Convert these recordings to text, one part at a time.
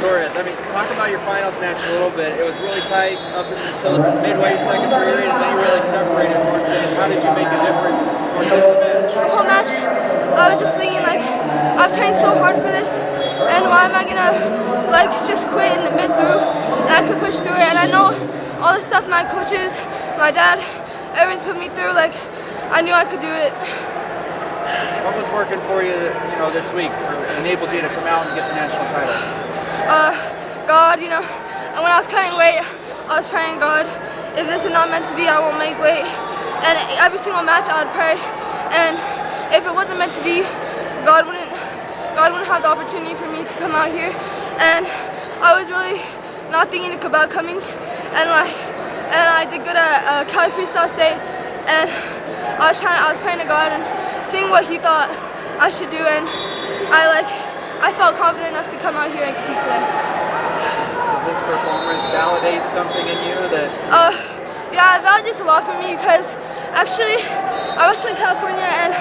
Torres. I mean, talk about your finals match a little bit. It was really tight up until the midway second period, and then you really separated towards the end. How did you make a difference towards the end of the match? The whole match, I was just thinking, like, I've trained so hard for this, and why am I gonna, like, just quit in the mid-through, and I could push through it, and I know all the stuff my coaches, my dad, everyone's put me through, like, I knew I could do it. What was working for you, this week, or enabled you to come out and get the national title? God, and when I was cutting weight, I was praying, God, if this is not meant to be, I won't make weight. And every single match I would pray, and if it wasn't meant to be, God wouldn't have the opportunity for me to come out here. And I was really not thinking about coming, and I did good at Cali Freestyle State, and I was praying to God and seeing what He thought I should do, and I felt confident enough to come out here and compete today. Does this performance validate something in you that? Yeah, it validates a lot for me because actually I wrestled in California and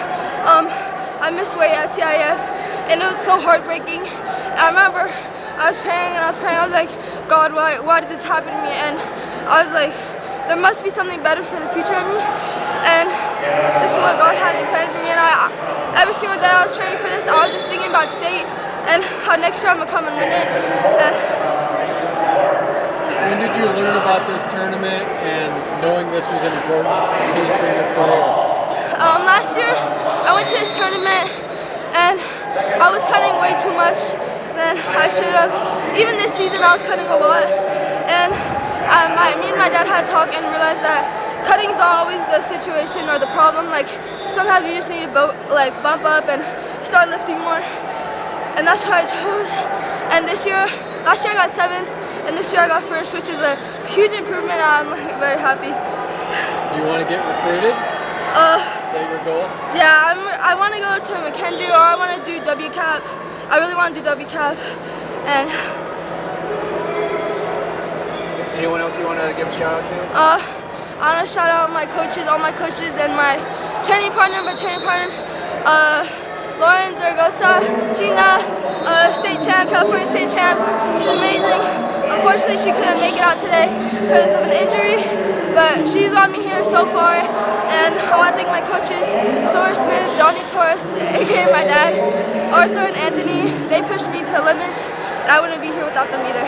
I missed weight at CIF, and it was so heartbreaking. And I remember I was praying, I was like, God, why did this happen to me? And I was like, there must be something better for the future of me, and this is what God had in plan for me. And every single day I was training for this, I was just thinking about state and how next year I'm gonna come and win it. When did you learn about this tournament and knowing this was an important piece for your career? Last year I went to this tournament and I was cutting way too much than I should have. Even this season I was cutting a lot, and me and my dad had a talk and realized that cutting is not always the situation or the problem. Like, sometimes you just need to bump up and start lifting more, and that's what I chose. And last year I got 7th, and this year I got 1st, which is a huge improvement. I'm very happy. You want to get recruited? Is that your goal? Yeah, I want to go to McKendree, or I want to do WCAP. I really want to do WCAP. And anyone else you want to give a shout out to? I want to shout out all my coaches, and my training partner, Lauren Zaragoza, Gina, state champ, California state champ. She's amazing. Unfortunately, she couldn't make it out today because of an injury, but she's got me here so far. And I want to thank my coaches, Soren Smith, Danica Torres, aka my dad, Arthur and Anthony. They pushed me to the limits, and I wouldn't be here without them either.